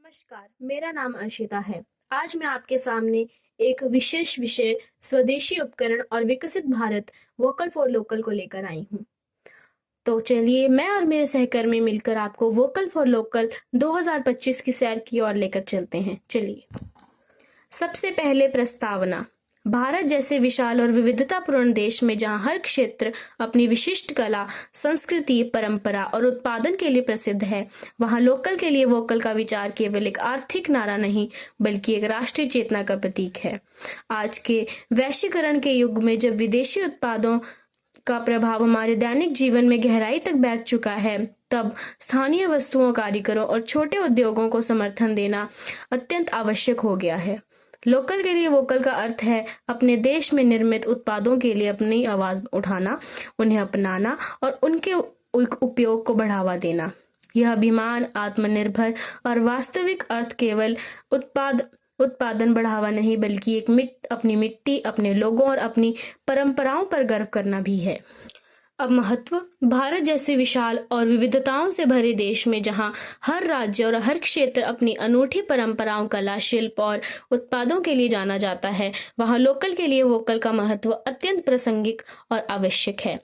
नमस्कार, मेरा नाम अर्शिता है। आज मैं आपके सामने एक विशेष विषय स्वदेशी उपकरण और विकसित भारत वोकल फॉर लोकल को लेकर आई हूँ। तो चलिए मैं और मेरे सहकर्मी मिलकर आपको वोकल फॉर लोकल 2025 की सैर की ओर लेकर चलते हैं। चलिए, सबसे पहले प्रस्तावना। भारत जैसे विशाल और विविधतापूर्ण देश में जहां हर क्षेत्र अपनी विशिष्ट कला, संस्कृति, परंपरा और उत्पादन के लिए प्रसिद्ध है, वहां लोकल के लिए वोकल का विचार केवल एक आर्थिक नारा नहीं बल्कि एक राष्ट्रीय चेतना का प्रतीक है। आज के वैश्वीकरण के युग में जब विदेशी उत्पादों का प्रभाव हमारे दैनिक जीवन में गहराई तक बैठ चुका है, तब स्थानीय वस्तुओं, कारीगरों और छोटे उद्योगों को समर्थन देना अत्यंत आवश्यक हो गया है। लोकल के लिए वोकल का अर्थ है अपने देश में निर्मित उत्पादों के लिए अपनी आवाज उठाना, उन्हें अपनाना और उनके उपयोग को बढ़ावा देना। यह अभिमान, आत्मनिर्भर और वास्तविक अर्थ केवल उत्पादन बढ़ावा नहीं बल्कि अपनी मिट्टी, अपने लोगों और अपनी परंपराओं पर गर्व करना भी है। अब महत्व। भारत जैसे विशाल और विविधताओं से भरे देश में जहां हर राज्य और हर क्षेत्र अपनी अनूठी परंपराओं, कला, शिल्प और उत्पादों के लिए जाना जाता है, वहां लोकल के लिए वोकल का महत्व अत्यंत प्रासंगिक और आवश्यक है।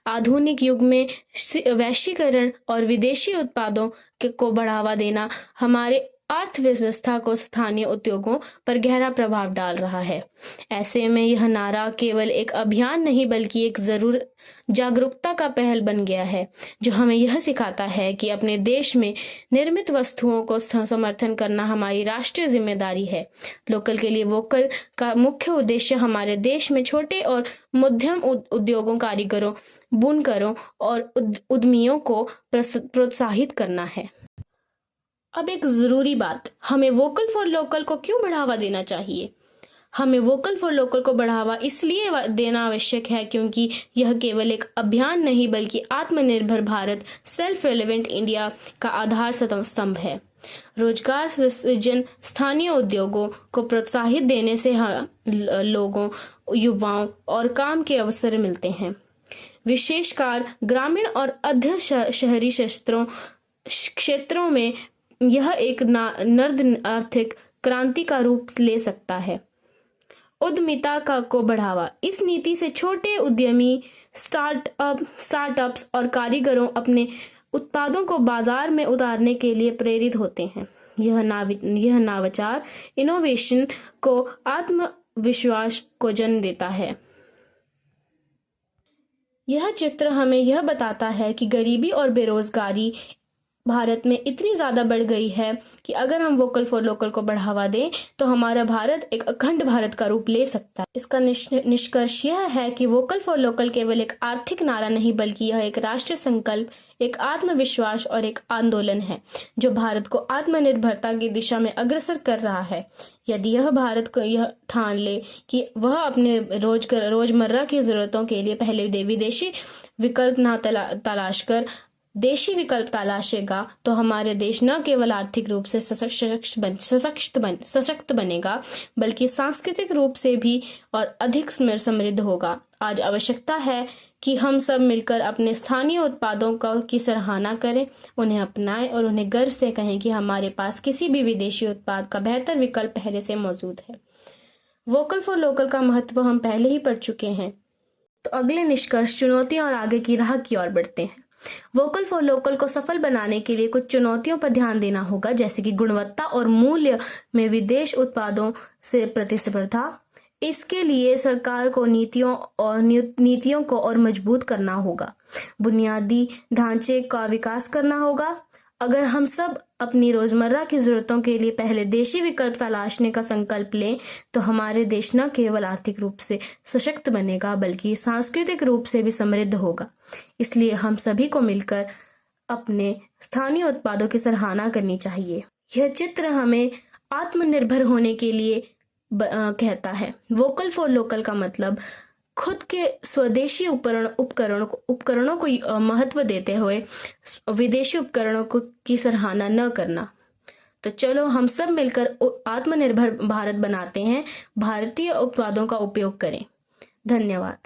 आधुनिक युग में वैश्वीकरण और विदेशी उत्पादों को बढ़ावा देना हमारे अर्थव्यवस्था को स्थानीय उद्योगों पर गहरा प्रभाव डाल रहा है। ऐसे में यह नारा केवल एक अभियान नहीं बल्कि एक जागरूकता का पहल बन गया है, जो हमें यह सिखाता है कि अपने देश में निर्मित वस्तुओं को समर्थन करना हमारी राष्ट्रीय जिम्मेदारी है। लोकल के लिए वोकल का मुख्य उद्देश्य हमारे देश में छोटे और मध्यम उद्योगों, कारीगरों, बुनकरों और उद्यमियों को प्रोत्साहित करना है। अब एक जरूरी बात, हमें वोकल फॉर लोकल को क्यों बढ़ावा देना चाहिए? हमें वोकल फॉर लोकल को बढ़ावा इसलिए देना आवश्यक है क्योंकि यह केवल एक अभियान नहीं बल्कि आत्मनिर्भर भारत, सेल्फ रेलेवेंट इंडिया का आधार स्तंभ है। रोजगार सृजन, स्थानीय उद्योगों को प्रोत्साहित देने से लोगों, युवाओं और काम के अवसर मिलते हैं। विशेषकर ग्रामीण और अर्ध शहरी क्षेत्रों में यह एक नर्द आर्थिक क्रांति का रूप ले सकता है। उद्यमिता को बढ़ावा। इस नीति से छोटे उद्यमी, स्टार्टअप्स और कारीगरों अपने उत्पादों को बाजार में उतारने के लिए प्रेरित होते हैं। यह नवाचार, इनोवेशन को आत्मविश्वास को जन्म देता है। यह चित्र हमें यह बताता है कि गरीबी और बेरोजगारी भारत में इतनी ज्यादा बढ़ गई है कि अगर हम वोकल फॉर लोकल को बढ़ावा दें तो हमारा भारत एक अखंड भारत का रूप ले सकता है। इसका निष्कर्ष यह है कि वोकल फॉर लोकल केवल एक आर्थिक नारा नहीं बल्कि यह एक राष्ट्रीय संकल्प, एक आत्मविश्वास और एक आंदोलन है जो भारत को आत्मनिर्भरता की दिशा में अग्रसर कर रहा है। यदि यह भारत को यह ठान ले कि वह अपने रोजमर्रा की जरूरतों के लिए पहले विदेशी विकल्प न तलाश कर देशी विकल्प तलाशेगा, तो हमारे देश न केवल आर्थिक रूप से सशक्त बनेगा बल्कि सांस्कृतिक रूप से भी और अधिक समृद्ध होगा। आज आवश्यकता है कि हम सब मिलकर अपने स्थानीय उत्पादों की सराहना करें, उन्हें अपनाएं और उन्हें गर्व से कहें कि हमारे पास किसी भी विदेशी उत्पाद का बेहतर विकल्प पहले से मौजूद है। वोकल फॉर लोकल का महत्व हम पहले ही पढ़ चुके हैं, तो अगले निष्कर्ष, चुनौतियां और आगे की राह की ओर बढ़ते हैं। वोकल फॉर लोकल को सफल बनाने के लिए कुछ चुनौतियों पर ध्यान देना होगा, जैसे कि गुणवत्ता और मूल्य में विदेश उत्पादों से प्रतिस्पर्धा। इसके लिए सरकार को नीतियों को और मजबूत करना होगा, बुनियादी ढांचे का विकास करना होगा। अगर हम सब अपनी रोजमर्रा की जरूरतों के लिए पहले देशी विकल्प तलाशने का संकल्प लें तो हमारे देश न केवल आर्थिक रूप से सशक्त बनेगा बल्कि सांस्कृतिक रूप से भी समृद्ध होगा। इसलिए हम सभी को मिलकर अपने स्थानीय उत्पादों की सराहना करनी चाहिए। यह चित्र हमें आत्मनिर्भर होने के लिए कहता है। वोकल फॉर लोकल का मतलब खुद के स्वदेशी उपकरणों को महत्व देते हुए विदेशी उपकरणों की सराहना न करना। तो चलो हम सब मिलकर आत्मनिर्भर भारत बनाते हैं, भारतीय उत्पादों का उपयोग करें। धन्यवाद।